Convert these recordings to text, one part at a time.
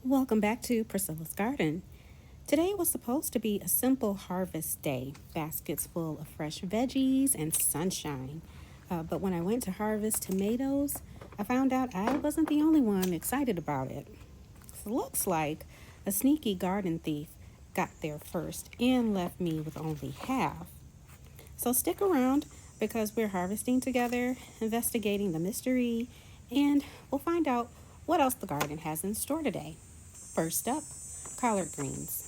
Welcome back to Priscilla's Garden. Today was supposed to be a simple harvest day, baskets full of fresh veggies and sunshine. But when I went to harvest tomatoes, I found out I wasn't the only one excited about it. So looks like a sneaky garden thief got there first and left me with only half. So stick around because we're harvesting together, investigating the mystery, and we'll find out what else the garden has in store today. First up, collard greens.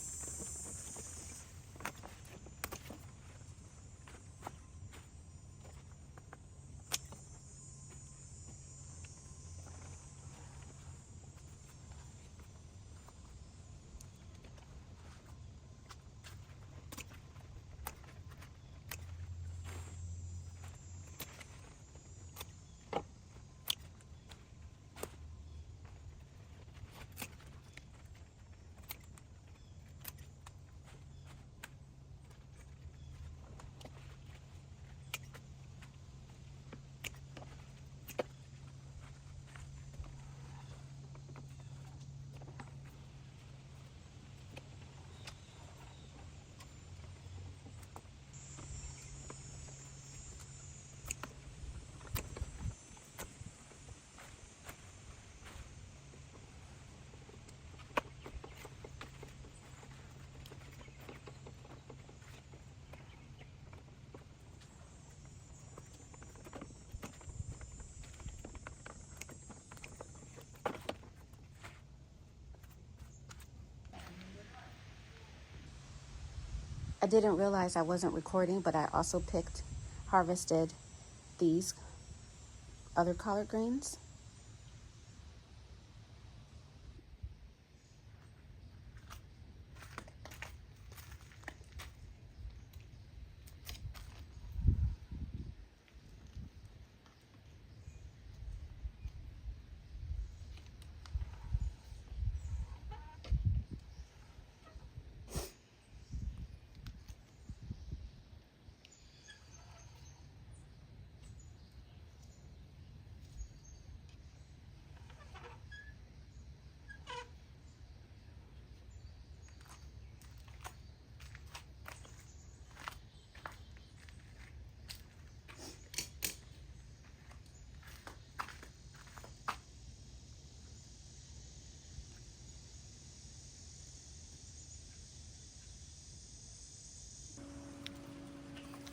I didn't realize I wasn't recording, but I also harvested these other collard greens.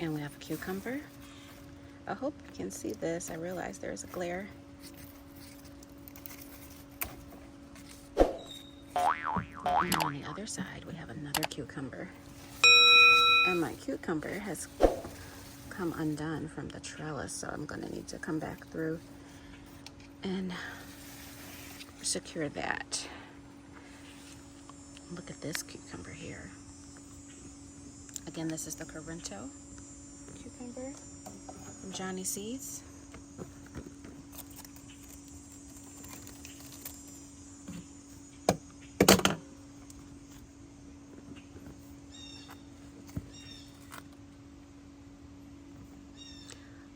And we have a cucumber. I hope you can see this. I realize there's a glare. And on the other side, we have another cucumber. And my cucumber has come undone from the trellis, so I'm going to need to come back through and secure that. Look at this cucumber here. Again, this is the Corinto cucumber from Johnny Seeds.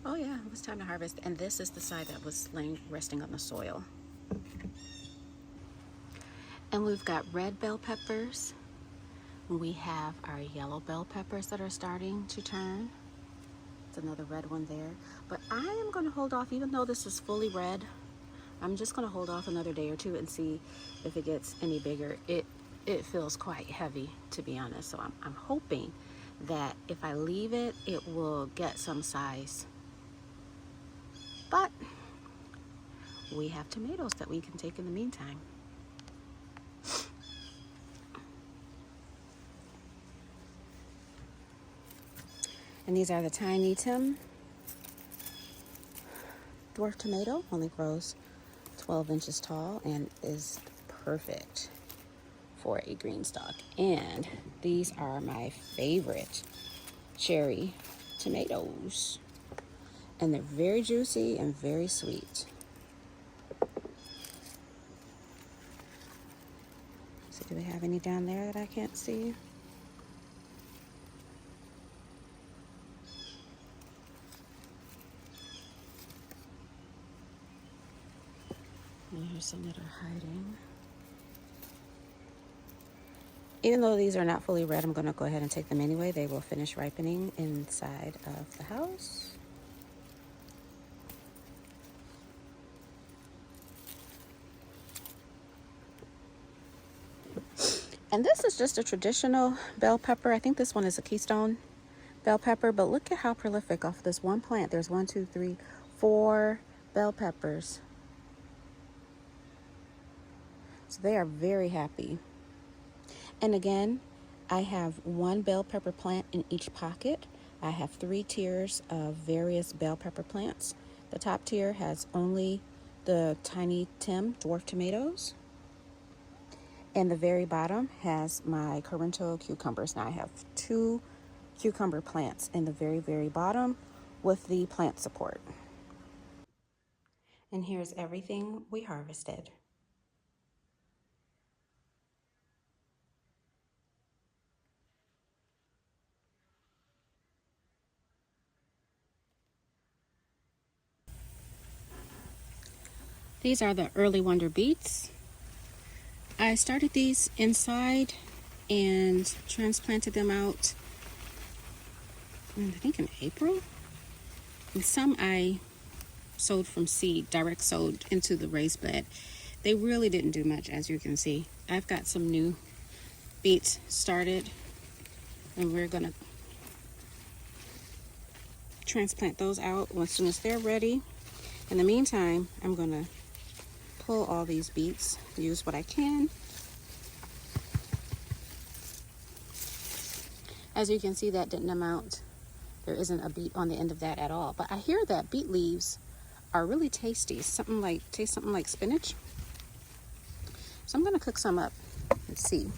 Oh yeah, it was time to harvest. And this is the side that was resting on the soil. And we've got red bell peppers. We have our yellow bell peppers that are starting to turn. It's another red one there. But I am going to hold off, even though this is fully red. I'm just going to hold off another day or two and see if it gets any bigger. It feels quite heavy, to be honest. So I'm hoping that if I leave it, it will get some size. But we have tomatoes that we can take in the meantime. And these are the Tiny Tim dwarf tomato. Only grows 12 inches tall and is perfect for a green stalk. And these are my favorite cherry tomatoes. And they're very juicy and very sweet. So do we have any down there that I can't see? And here's some that are hiding. Even though these are not fully red, I'm going to go ahead and take them anyway. They will finish ripening inside of the house. And this is just a traditional bell pepper. I think this one is a Keystone bell pepper, but look at how prolific off this one plant. There's 1, 2, 3, 4 bell peppers. So they are very happy. And again, I have 1 bell pepper plant in each pocket. I have 3 tiers of various bell pepper plants. The top tier has only the tiny Tim dwarf tomatoes. And the very bottom has my Corinto cucumbers. Now I have 2 cucumber plants in the very, very bottom with the plant support. And here's everything we harvested. These are the early wonder beets. I started these inside and transplanted them out, I think in April. And some I sowed from seed, direct sowed into the raised bed. They really didn't do much, as you can see. I've got some new beets started, and we're gonna transplant those out as soon as they're ready. In the meantime, I'm gonna pull all these beets, use what I can. As you can see, that didn't amount. There isn't a beet on the end of that at all. But I hear that beet leaves are really tasty. Taste something like spinach. So I'm gonna cook some up and see.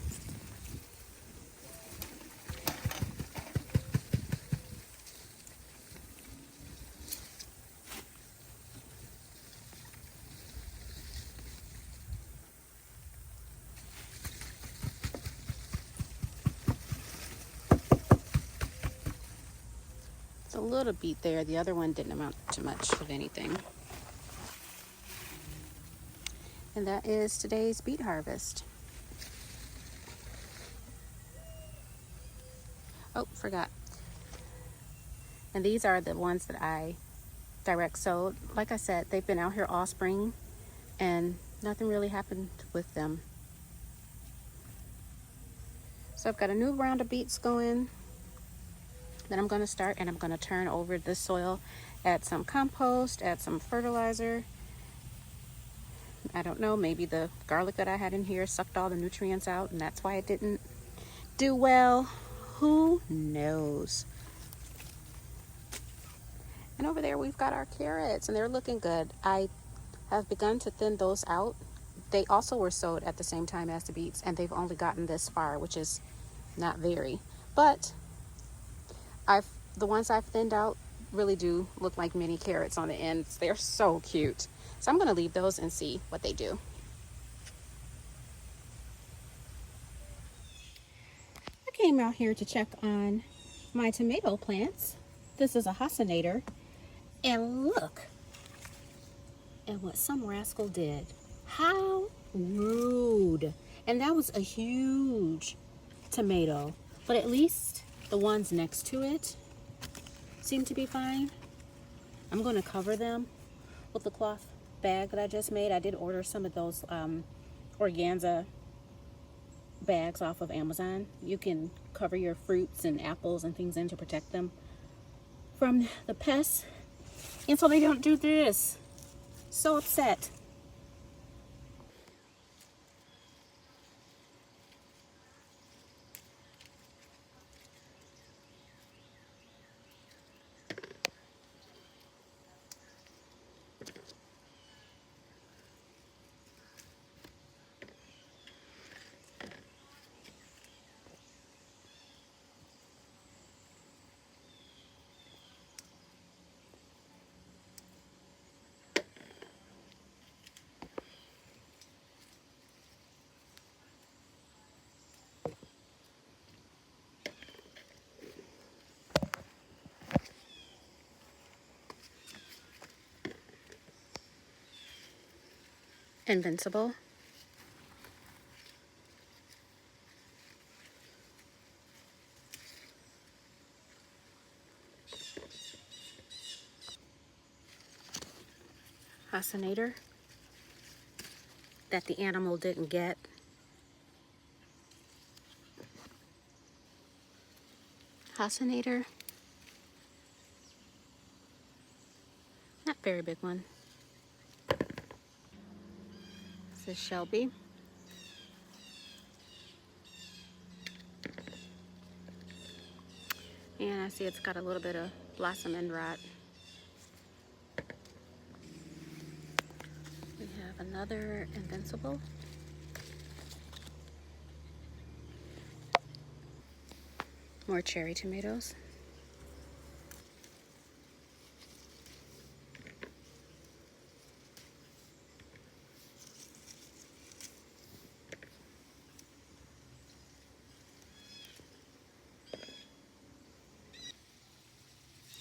It's a little beet there. The other one didn't amount to much of anything. And that is today's beet harvest. Oh, forgot. And these are the ones that I direct sowed. Like I said, they've been out here all spring and nothing really happened with them. So I've got a new round of beets going. Then I'm going to start, and I'm going to turn over this soil, add some compost, add some fertilizer. I don't know, maybe the garlic that I had in here sucked all the nutrients out and that's why it didn't do well. Who knows? And over there we've got our carrots, and they're looking good. I have begun to thin those out. They also were sowed at the same time as the beets, and they've only gotten this far, which is not very. But the ones I've thinned out really do look like mini carrots on the ends. They're so cute. So I'm going to leave those and see what they do. I came out here to check on my tomato plants. This is a Hasinator. And look at what some rascal did. How rude. And that was a huge tomato. But at least the ones next to it seem to be fine. I'm going to cover them with the cloth bag that I just made. I did order some of those organza bags off of Amazon. You can cover your fruits and apples and things in to protect them from the pests, and so they don't do this. So upset. Invincible. Hosinator that the animal didn't get. Hosinator. Not very big one. This is Shelby. And I see it's got a little bit of blossom end rot. We have another Invincible. More cherry tomatoes.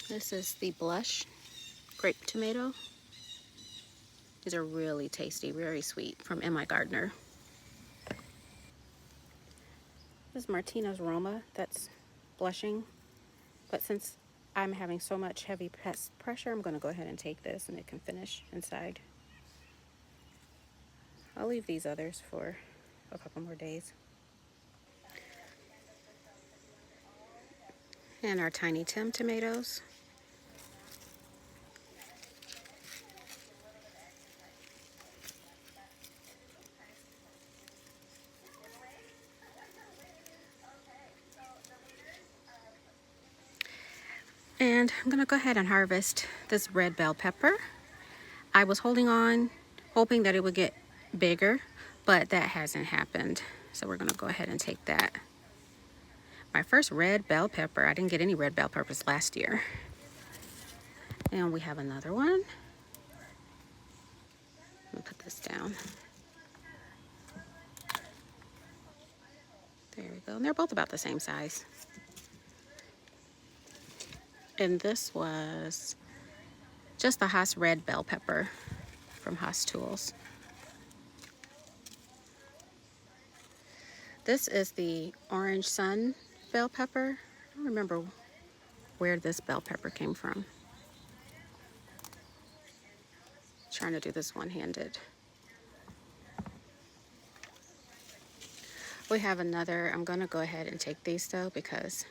This is the blush grape tomato. These are really tasty, very sweet, from M.I. Gardner. This is Martina's Roma that's blushing, but since I'm having so much heavy pressure, I'm going to go ahead and take this and it can finish inside. I'll leave these others for a couple more days. And our Tiny Tim tomatoes. And I'm gonna go ahead and harvest this red bell pepper. I was holding on, hoping that it would get bigger, but that hasn't happened. So we're gonna go ahead and take that. My first red bell pepper. I didn't get any red bell peppers last year. And we have another one. Let me put this down. There we go. And they're both about the same size. And this was just the Haas red bell pepper from Haas Tools. This is the orange sun bell pepper. I don't remember where this bell pepper came from. Trying to do this one-handed. We have another. I'm going to go ahead and take these though because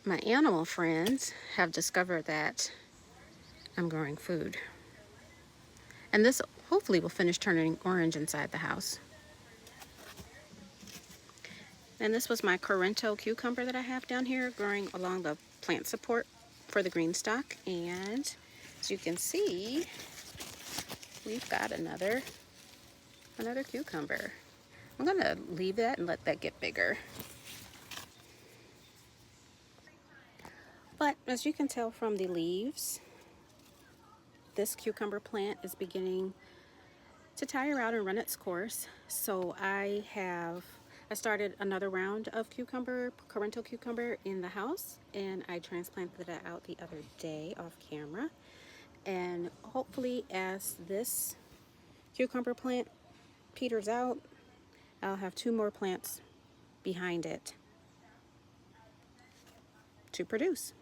my animal friends have discovered that I'm growing food. And this hopefully will finish turning orange inside the house. And this was my Corento cucumber that I have down here growing along the plant support for the green stock. And as you can see, we've got another cucumber. I'm gonna leave that and let that get bigger. But as you can tell from the leaves, this cucumber plant is beginning to tire out and run its course. So I started another round of Corento cucumber in the house, and I transplanted that out the other day off camera. And hopefully as this cucumber plant peters out, I'll have 2 more plants behind it to produce.